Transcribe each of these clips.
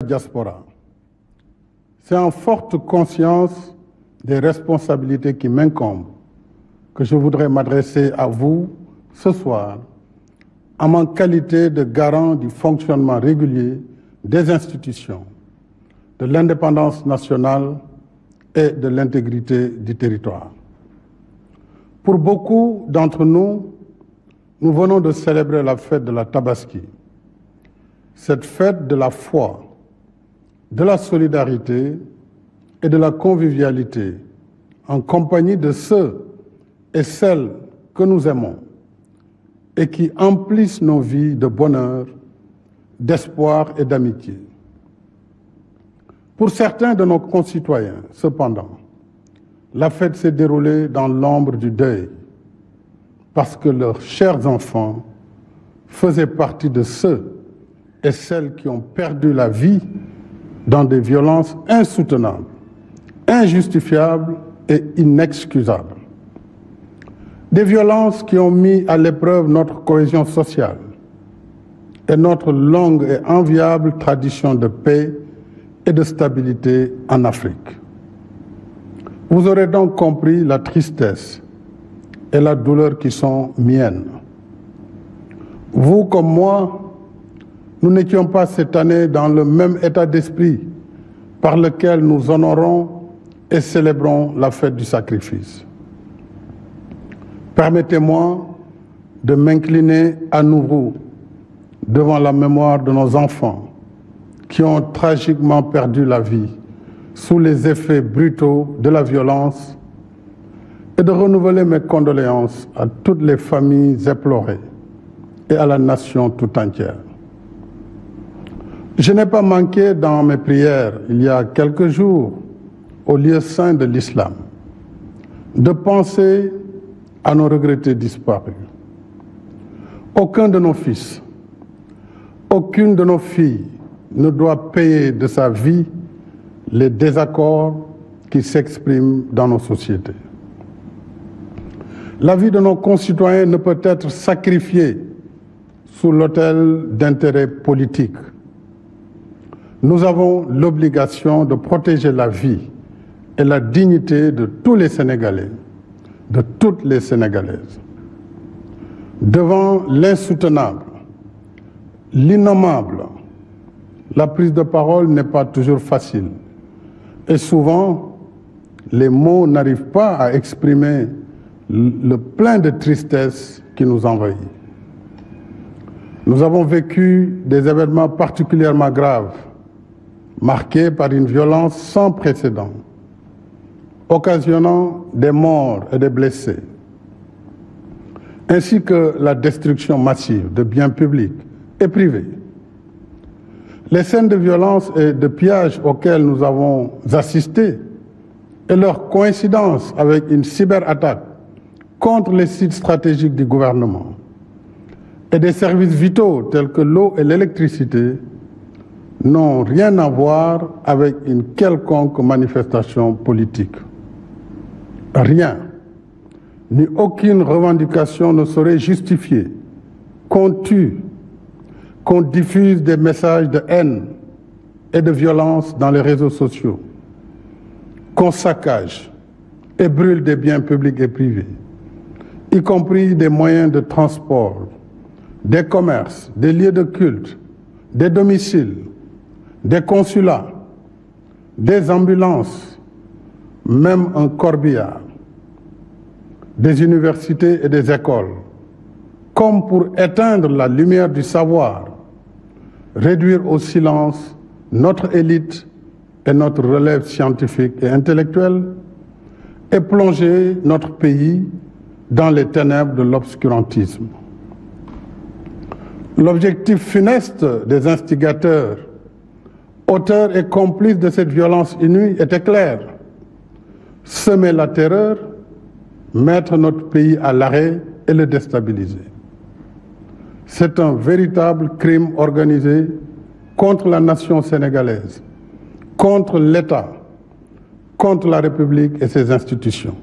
Diaspora. C'est en forte conscience des responsabilités qui m'incombent que je voudrais m'adresser à vous ce soir en ma qualité de garant du fonctionnement régulier des institutions, de l'indépendance nationale et de l'intégrité du territoire. Pour beaucoup d'entre nous, nous venons de célébrer la fête de la Tabaski, cette fête de la foi, de la solidarité et de la convivialité en compagnie de ceux et celles que nous aimons et qui emplissent nos vies de bonheur, d'espoir et d'amitié. Pour certains de nos concitoyens, cependant, la fête s'est déroulée dans l'ombre du deuil parce que leurs chers enfants faisaient partie de ceux et celles qui ont perdu la vie dans des violences insoutenables, injustifiables et inexcusables. Des violences qui ont mis à l'épreuve notre cohésion sociale et notre longue et enviable tradition de paix et de stabilité en Afrique. Vous aurez donc compris la tristesse et la douleur qui sont miennes. Vous comme moi, nous n'étions pas cette année dans le même état d'esprit par lequel nous honorons et célébrons la fête du sacrifice. Permettez-moi de m'incliner à nouveau devant la mémoire de nos enfants qui ont tragiquement perdu la vie sous les effets brutaux de la violence et de renouveler mes condoléances à toutes les familles éplorées et à la nation tout entière. Je n'ai pas manqué dans mes prières, il y a quelques jours, au lieu saint de l'islam, de penser à nos regrettés disparus. Aucun de nos fils, aucune de nos filles ne doit payer de sa vie les désaccords qui s'expriment dans nos sociétés. La vie de nos concitoyens ne peut être sacrifiée sous l'autel d'intérêts politiques. Nous avons l'obligation de protéger la vie et la dignité de tous les Sénégalais, de toutes les Sénégalaises. Devant l'insoutenable, l'innommable, la prise de parole n'est pas toujours facile. Et souvent, les mots n'arrivent pas à exprimer le plein de tristesse qui nous envahit. Nous avons vécu des événements particulièrement graves, marqués par une violence sans précédent, occasionnant des morts et des blessés, ainsi que la destruction massive de biens publics et privés. Les scènes de violence et de pillage auxquelles nous avons assisté et leur coïncidence avec une cyberattaque contre les sites stratégiques du gouvernement et des services vitaux tels que l'eau et l'électricité n'ont rien à voir avec une quelconque manifestation politique. Rien, ni aucune revendication ne saurait justifier qu'on tue, qu'on diffuse des messages de haine et de violence dans les réseaux sociaux, qu'on saccage et brûle des biens publics et privés, y compris des moyens de transport, des commerces, des lieux de culte, des domiciles, des consulats, des ambulances, même un corbillard, des universités et des écoles, comme pour éteindre la lumière du savoir, réduire au silence notre élite et notre relève scientifique et intellectuelle, et plonger notre pays dans les ténèbres de l'obscurantisme. L'objectif funeste des instigateurs, auteurs et complices de cette violence inouïe était clair: semer la terreur, mettre notre pays à l'arrêt et le déstabiliser. C'est un véritable crime organisé contre la nation sénégalaise, contre l'État, contre la République et ses institutions.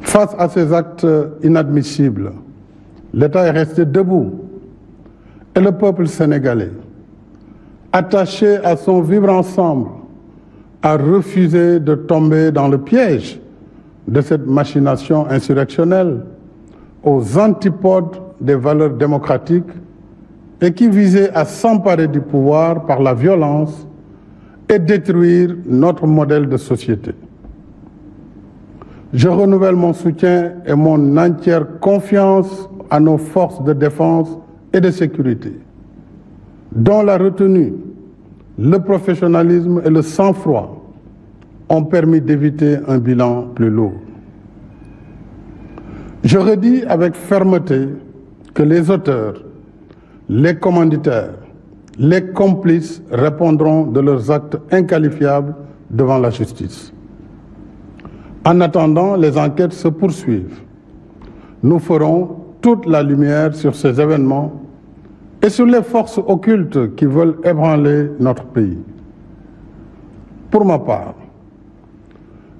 Face à ces actes inadmissibles, l'État est resté debout et le peuple sénégalais, attaché à son vivre ensemble, a refusé de tomber dans le piège de cette machination insurrectionnelle aux antipodes des valeurs démocratiques et qui visait à s'emparer du pouvoir par la violence et détruire notre modèle de société. Je renouvelle mon soutien et mon entière confiance à nos forces de défense et de sécurité, dont la retenue, le professionnalisme et le sang-froid ont permis d'éviter un bilan plus lourd. Je redis avec fermeté que les auteurs, les commanditaires, les complices répondront de leurs actes inqualifiables devant la justice. En attendant, les enquêtes se poursuivent. Nous ferons toute la lumière sur ces événements et sur les forces occultes qui veulent ébranler notre pays. Pour ma part,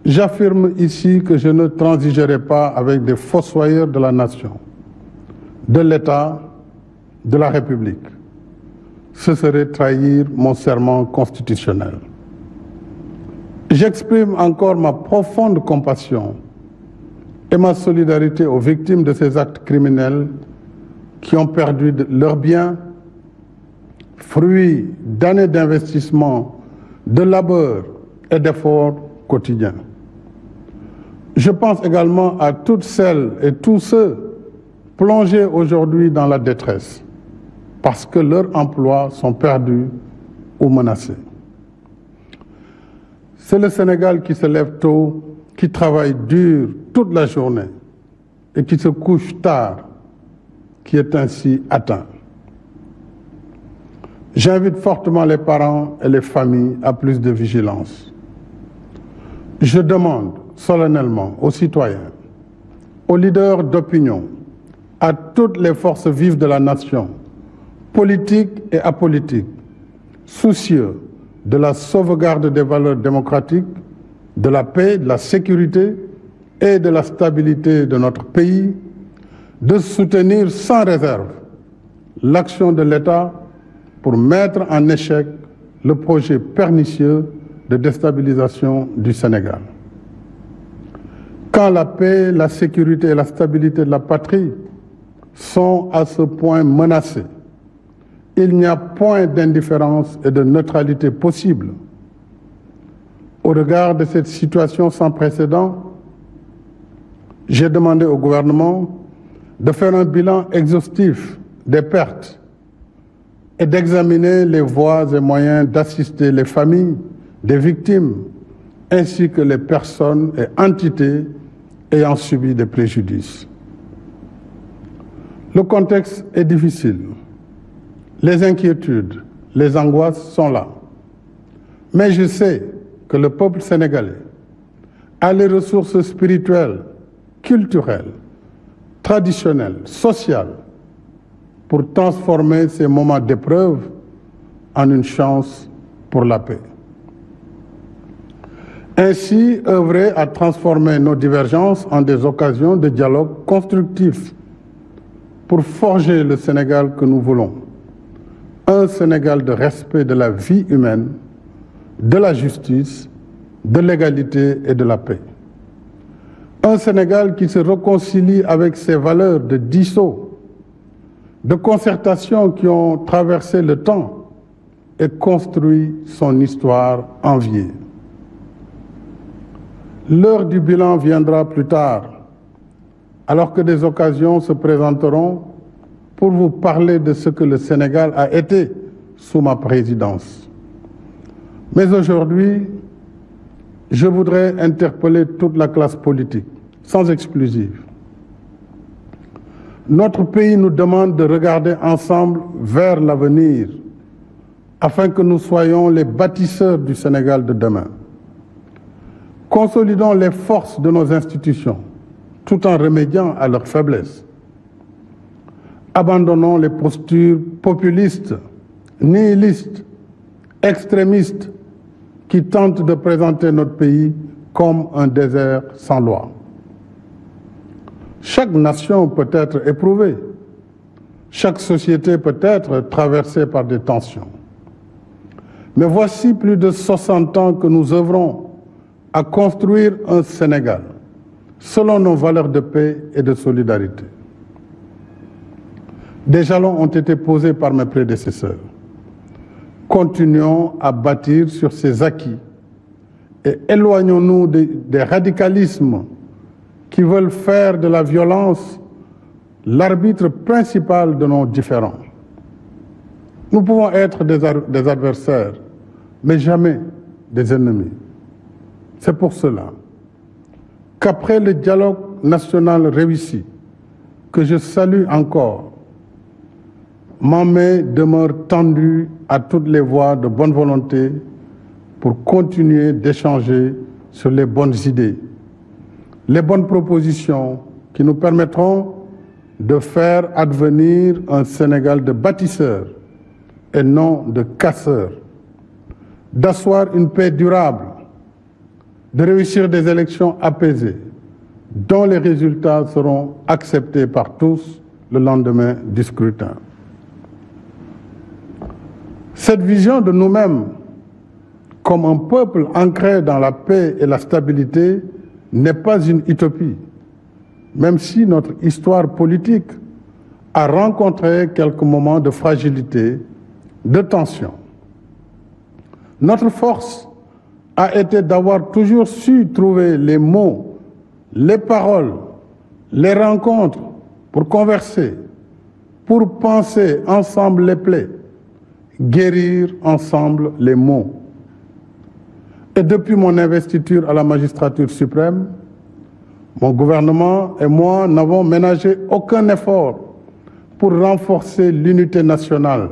j'affirme ici que je ne transigerai pas avec des fossoyeurs de la nation, de l'État, de la République. Ce serait trahir mon serment constitutionnel. J'exprime encore ma profonde compassion et ma solidarité aux victimes de ces actes criminels qui ont perdu leurs biens, fruits d'années d'investissement, de labeur et d'efforts quotidiens. Je pense également à toutes celles et tous ceux plongés aujourd'hui dans la détresse parce que leurs emplois sont perdus ou menacés. C'est le Sénégal qui se lève tôt, qui travaille dur toute la journée et qui se couche tard, qui est ainsi atteint. J'invite fortement les parents et les familles à plus de vigilance. Je demande solennellement aux citoyens, aux leaders d'opinion, à toutes les forces vives de la nation, politiques et apolitiques, soucieux de la sauvegarde des valeurs démocratiques, de la paix, de la sécurité et de la stabilité de notre pays, de soutenir sans réserve l'action de l'État pour mettre en échec le projet pernicieux de déstabilisation du Sénégal. Quand la paix, la sécurité et la stabilité de la patrie sont à ce point menacées, il n'y a point d'indifférence et de neutralité possible. Au regard de cette situation sans précédent, j'ai demandé au gouvernement de faire un bilan exhaustif des pertes et d'examiner les voies et moyens d'assister les familles des victimes ainsi que les personnes et entités ayant subi des préjudices. Le contexte est difficile. Les inquiétudes, les angoisses sont là. Mais je sais que le peuple sénégalais a les ressources spirituelles, culturelles, traditionnelles, sociales, pour transformer ces moments d'épreuve en une chance pour la paix. Ainsi, œuvrer à transformer nos divergences en des occasions de dialogue constructif pour forger le Sénégal que nous voulons. Un Sénégal de respect de la vie humaine, de la justice, de l'égalité et de la paix. Un Sénégal qui se réconcilie avec ses valeurs de diisseau, de concertation qui ont traversé le temps et construit son histoire enviée. L'heure du bilan viendra plus tard, alors que des occasions se présenteront pour vous parler de ce que le Sénégal a été sous ma présidence. Mais aujourd'hui, je voudrais interpeller toute la classe politique, sans exclusive. Notre pays nous demande de regarder ensemble vers l'avenir, afin que nous soyons les bâtisseurs du Sénégal de demain. Consolidons les forces de nos institutions, tout en remédiant à leurs faiblesses. Abandonnons les postures populistes, nihilistes, extrémistes, qui tentent de présenter notre pays comme un désert sans loi. Chaque nation peut être éprouvée. Chaque société peut être traversée par des tensions. Mais voici plus de 60 ans que nous œuvrons à construire un Sénégal selon nos valeurs de paix et de solidarité. Des jalons ont été posés par mes prédécesseurs. Continuons à bâtir sur ces acquis et éloignons-nous des radicalismes qui veulent faire de la violence l'arbitre principal de nos différends. Nous pouvons être des adversaires, mais jamais des ennemis. C'est pour cela qu'après le dialogue national réussi, que je salue encore, ma main demeure tendue à toutes les voies de bonne volonté pour continuer d'échanger sur les bonnes idées, les bonnes propositions qui nous permettront de faire advenir un Sénégal de bâtisseurs et non de casseurs, d'asseoir une paix durable, de réussir des élections apaisées, dont les résultats seront acceptés par tous le lendemain du scrutin. Cette vision de nous-mêmes comme un peuple ancré dans la paix et la stabilité n'est pas une utopie, même si notre histoire politique a rencontré quelques moments de fragilité, de tension. Notre force a été d'avoir toujours su trouver les mots, les paroles, les rencontres pour converser, pour penser ensemble les plaies, guérir ensemble les maux. Et depuis mon investiture à la magistrature suprême, mon gouvernement et moi n'avons ménagé aucun effort pour renforcer l'unité nationale,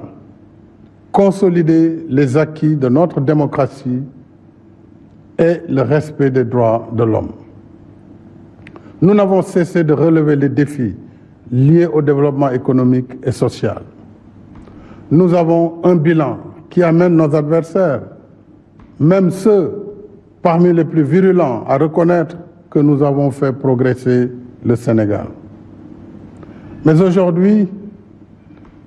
consolider les acquis de notre démocratie et le respect des droits de l'homme. Nous n'avons cessé de relever les défis liés au développement économique et social. Nous avons un bilan qui amène nos adversaires, même ceux parmi les plus virulents, à reconnaître que nous avons fait progresser le Sénégal. Mais aujourd'hui,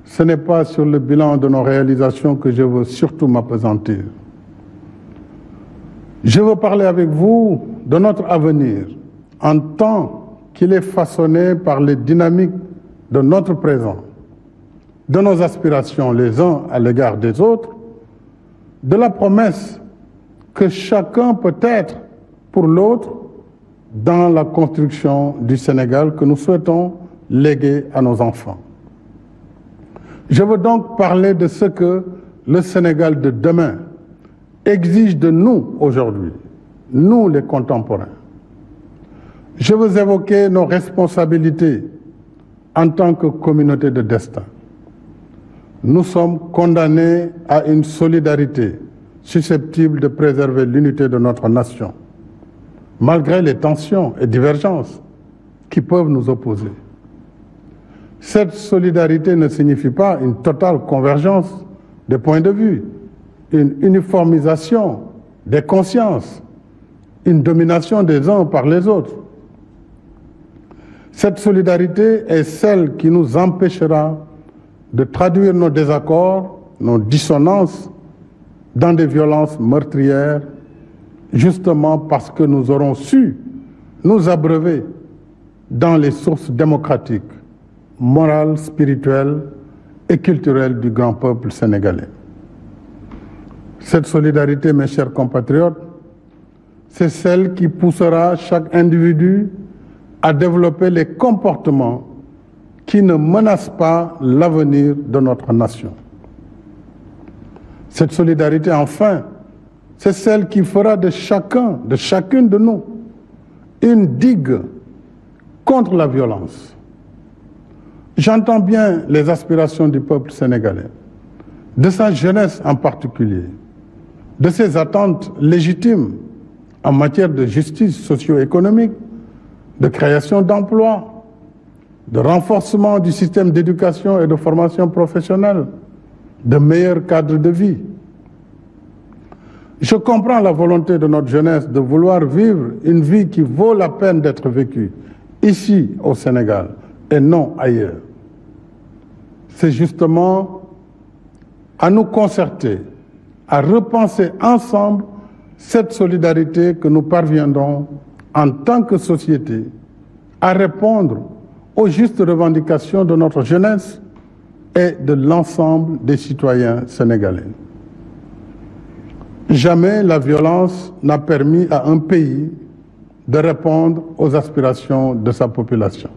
ce n'est pas sur le bilan de nos réalisations que je veux surtout m'appesantir. Je veux parler avec vous de notre avenir en tant qu'il est façonné par les dynamiques de notre présent, de nos aspirations les uns à l'égard des autres, de la promesse que chacun peut être pour l'autre dans la construction du Sénégal que nous souhaitons léguer à nos enfants. Je veux donc parler de ce que le Sénégal de demain exige de nous aujourd'hui, nous les contemporains. Je veux évoquer nos responsabilités en tant que communauté de destin. Nous sommes condamnés à une solidarité susceptible de préserver l'unité de notre nation, malgré les tensions et divergences qui peuvent nous opposer. Cette solidarité ne signifie pas une totale convergence des points de vue, une uniformisation des consciences, une domination des uns par les autres. Cette solidarité est celle qui nous empêchera de traduire nos désaccords, nos dissonances dans des violences meurtrières, justement parce que nous aurons su nous abreuver dans les sources démocratiques, morales, spirituelles et culturelles du grand peuple sénégalais. Cette solidarité, mes chers compatriotes, c'est celle qui poussera chaque individu à développer les comportements qui ne menacent pas l'avenir de notre nation. Cette solidarité, enfin, c'est celle qui fera de chacun, de chacune de nous, une digue contre la violence. J'entends bien les aspirations du peuple sénégalais, de sa jeunesse en particulier, de ses attentes légitimes en matière de justice socio-économique, de création d'emplois, de renforcement du système d'éducation et de formation professionnelle, de meilleurs cadres de vie. Je comprends la volonté de notre jeunesse de vouloir vivre une vie qui vaut la peine d'être vécue, ici au Sénégal et non ailleurs. C'est justement à nous concerter, à repenser ensemble cette solidarité que nous parviendrons en tant que société à répondre aux justes revendications de notre jeunesse et de l'ensemble des citoyens sénégalais. Jamais la violence n'a permis à un pays de répondre aux aspirations de sa population.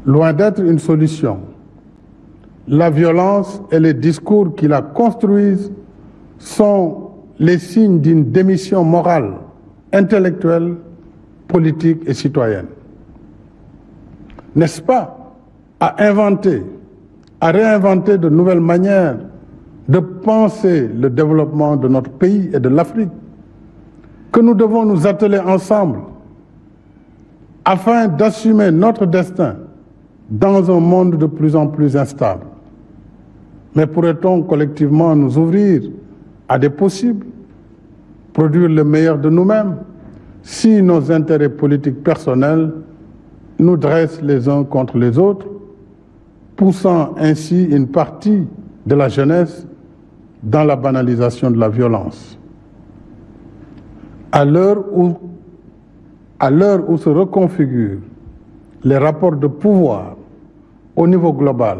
Loin d'être une solution, la violence et les discours qui la construisent sont les signes d'une démission morale, intellectuelle, politique et citoyenne. N'est-ce pas à inventer, à réinventer de nouvelles manières de penser le développement de notre pays et de l'Afrique que nous devons nous atteler ensemble afin d'assumer notre destin dans un monde de plus en plus instable. Mais pourrait-on collectivement nous ouvrir à des possibles, produire le meilleur de nous-mêmes, si nos intérêts politiques personnels nous dressent les uns contre les autres, poussant ainsi une partie de la jeunesse dans la banalisation de la violence. À l'heure où se reconfigurent les rapports de pouvoir au niveau global,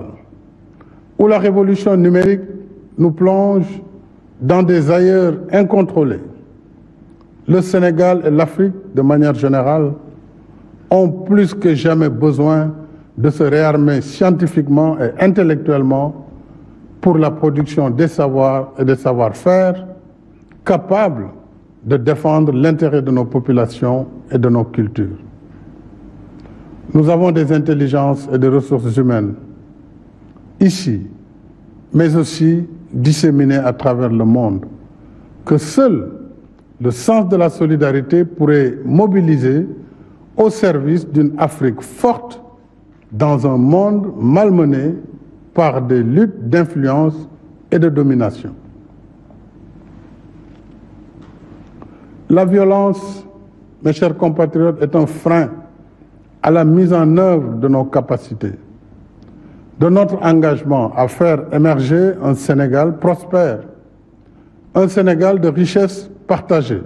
où la révolution numérique nous plonge dans des ailleurs incontrôlés, le Sénégal et l'Afrique, de manière générale, ont plus que jamais besoin de se réarmer scientifiquement et intellectuellement pour la production des savoirs et des savoir-faire capables de défendre l'intérêt de nos populations et de nos cultures. Nous avons des intelligences et des ressources humaines ici, mais aussi disséminées à travers le monde, que seul le sens de la solidarité pourrait mobiliser au service d'une Afrique forte dans un monde malmené par des luttes d'influence et de domination. La violence, mes chers compatriotes, est un frein à la mise en œuvre de nos capacités, de notre engagement à faire émerger un Sénégal prospère, un Sénégal de richesse partagée,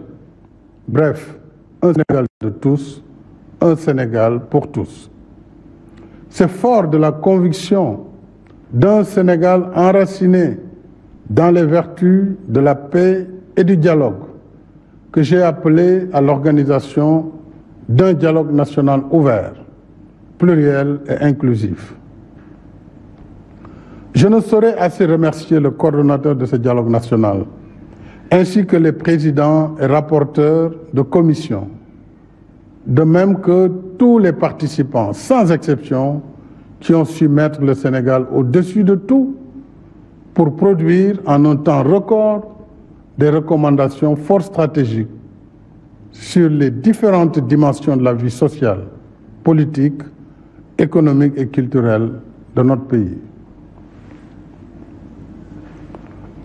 bref, un Sénégal de tous, un Sénégal pour tous. C'est fort de la conviction d'un Sénégal enraciné dans les vertus de la paix et du dialogue que j'ai appelé à l'organisation d'un dialogue national ouvert, pluriel et inclusif. Je ne saurais assez remercier le coordonnateur de ce dialogue national, ainsi que les présidents et rapporteurs de commission, de même que tous les participants, sans exception, qui ont su mettre le Sénégal au-dessus de tout pour produire en un temps record des recommandations fort stratégiques sur les différentes dimensions de la vie sociale, politique, économique et culturelle de notre pays.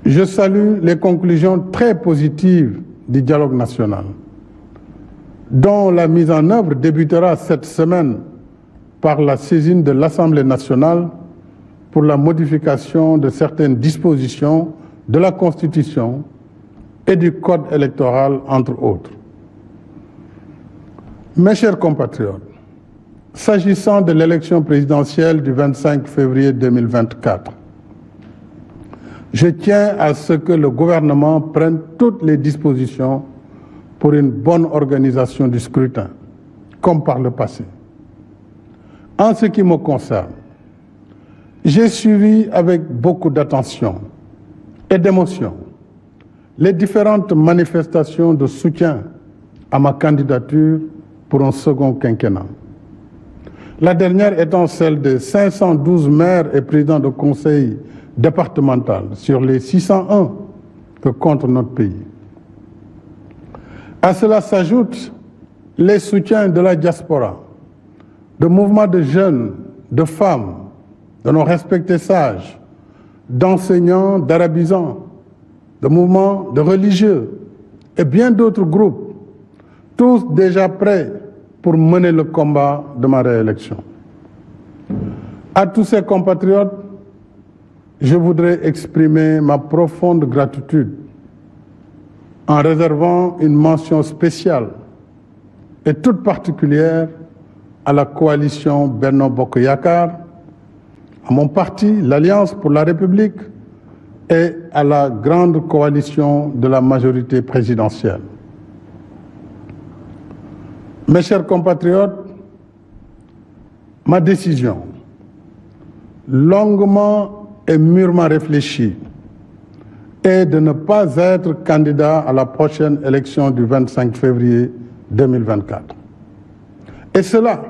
Je salue les conclusions très positives du dialogue national, dont la mise en œuvre débutera cette semaine par la saisine de l'Assemblée nationale pour la modification de certaines dispositions de la Constitution et du Code électoral, entre autres. Mes chers compatriotes, s'agissant de l'élection présidentielle du 25 février 2024, je tiens à ce que le gouvernement prenne toutes les dispositions pour une bonne organisation du scrutin, comme par le passé. En ce qui me concerne, j'ai suivi avec beaucoup d'attention et d'émotion les différentes manifestations de soutien à ma candidature pour un second quinquennat. La dernière étant celle des 512 maires et présidents de conseil départemental sur les 601 que compte notre pays. À cela s'ajoutent les soutiens de la diaspora, de mouvements de jeunes, de femmes, de nos respectés sages, d'enseignants, d'arabisants, de mouvements de religieux et bien d'autres groupes, tous déjà prêts pour mener le combat de ma réélection. À tous ces compatriotes, je voudrais exprimer ma profonde gratitude en réservant une mention spéciale et toute particulière à la coalition Benno Bokk Yakaar, à mon parti, l'Alliance pour la République, et à la grande coalition de la majorité présidentielle. Mes chers compatriotes, ma décision, longuement et mûrement réfléchie, est de ne pas être candidat à la prochaine élection du 25 février 2024. Et cela,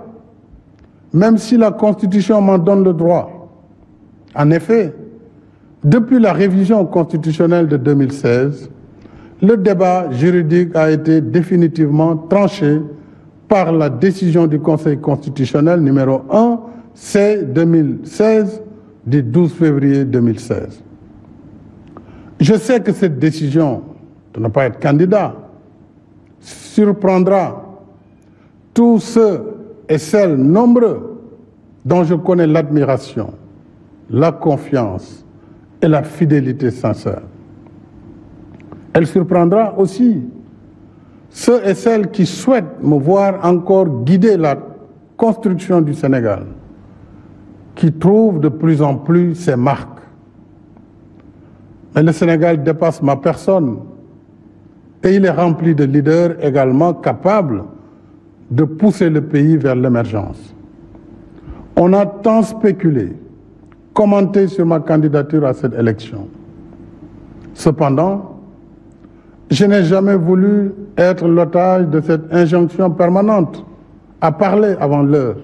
même si la Constitution m'en donne le droit. En effet, depuis la révision constitutionnelle de 2016, le débat juridique a été définitivement tranché par la décision du Conseil constitutionnel numéro 1 C-2016 du 12 février 2016. Je sais que cette décision de ne pas être candidat surprendra tous ceux et celles nombreux dont je connais l'admiration, la confiance et la fidélité sincère. Elle surprendra aussi ceux et celles qui souhaitent me voir encore guider la construction du Sénégal, qui trouvent de plus en plus ses marques. Mais le Sénégal dépasse ma personne et il est rempli de leaders également capables de pousser le pays vers l'émergence. On a tant spéculé, commenté sur ma candidature à cette élection. Cependant, je n'ai jamais voulu être l'otage de cette injonction permanente à parler avant l'heure,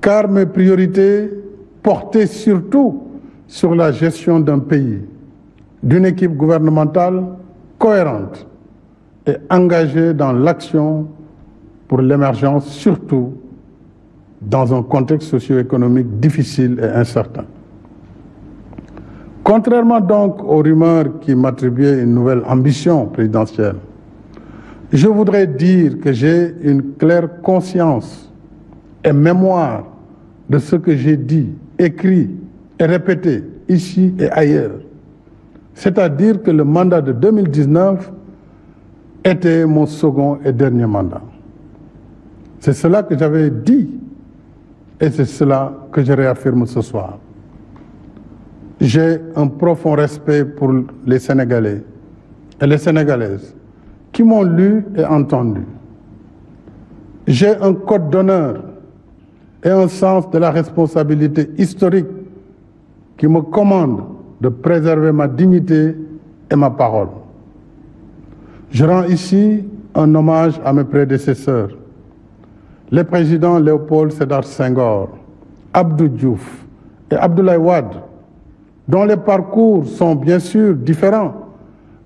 car mes priorités portaient surtout sur la gestion d'un pays, d'une équipe gouvernementale cohérente et engagée dans l'action pour l'émergence, surtout dans un contexte socio-économique difficile et incertain. Contrairement donc aux rumeurs qui m'attribuaient une nouvelle ambition présidentielle, je voudrais dire que j'ai une claire conscience et mémoire de ce que j'ai dit, écrit et répété ici et ailleurs. C'est-à-dire que le mandat de 2019 était mon second et dernier mandat. C'est cela que j'avais dit et c'est cela que je réaffirme ce soir. J'ai un profond respect pour les Sénégalais et les Sénégalaises qui m'ont lu et entendu. J'ai un code d'honneur et un sens de la responsabilité historique qui me commande de préserver ma dignité et ma parole. Je rends ici un hommage à mes prédécesseurs, les présidents Léopold Sédar Senghor, Abdou Diouf et Abdoulaye Wade, dont les parcours sont bien sûr différents,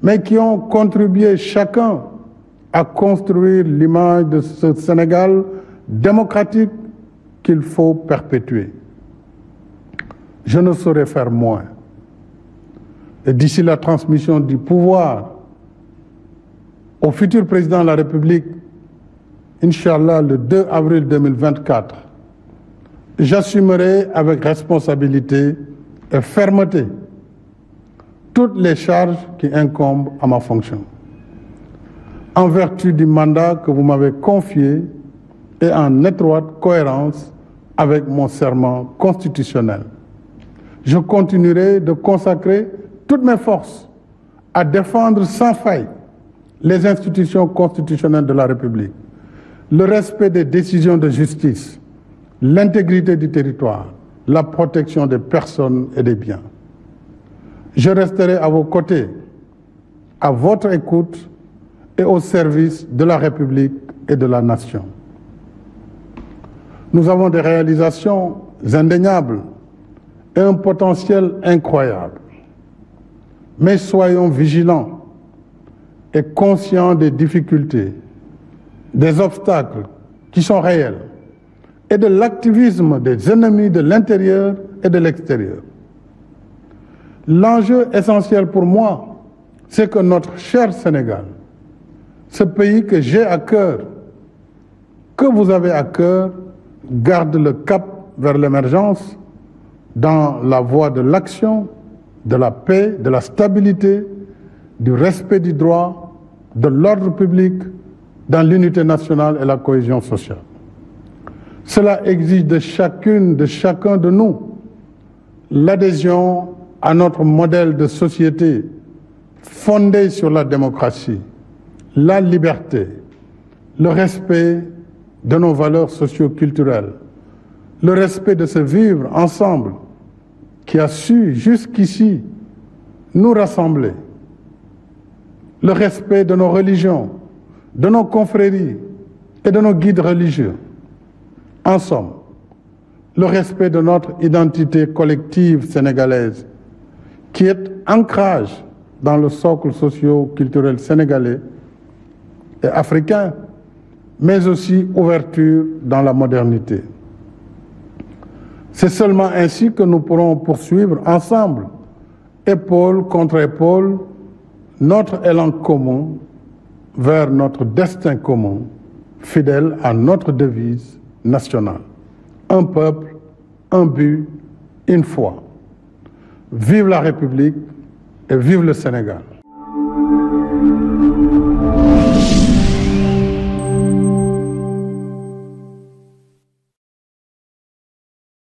mais qui ont contribué chacun à construire l'image de ce Sénégal démocratique qu'il faut perpétuer. Je ne saurais faire moins. Et d'ici la transmission du pouvoir au futur président de la République, Inch'Allah, le 2 avril 2024, j'assumerai avec responsabilité et fermeté toutes les charges qui incombent à ma fonction, en vertu du mandat que vous m'avez confié et en étroite cohérence avec mon serment constitutionnel. Je continuerai de consacrer toutes mes forces à défendre sans faille les institutions constitutionnelles de la République, le respect des décisions de justice, l'intégrité du territoire, la protection des personnes et des biens. Je resterai à vos côtés, à votre écoute et au service de la République et de la nation. Nous avons des réalisations indéniables et un potentiel incroyable. Mais soyons vigilants et conscients des difficultés, des obstacles qui sont réels et de l'activisme des ennemis de l'intérieur et de l'extérieur. L'enjeu essentiel pour moi, c'est que notre cher Sénégal, ce pays que j'ai à cœur, que vous avez à cœur garde le cap vers l'émergence dans la voie de l'action, de la paix, de la stabilité, du respect du droit, de l'ordre public, dans l'unité nationale et la cohésion sociale. Cela exige de chacune, de chacun de nous l'adhésion à notre modèle de société fondé sur la démocratie, la liberté, le respect de nos valeurs socio-culturelles, le respect de ce vivre ensemble qui a su jusqu'ici nous rassembler, le respect de nos religions, de nos confréries et de nos guides religieux. En somme, le respect de notre identité collective sénégalaise, qui est ancrage dans le socle socio-culturel sénégalais et africain, mais aussi ouverture dans la modernité. C'est seulement ainsi que nous pourrons poursuivre ensemble, épaule contre épaule, notre élan commun vers notre destin commun, fidèle à notre devise nationale. Un peuple, un but, une foi. Vive la République et vive le Sénégal.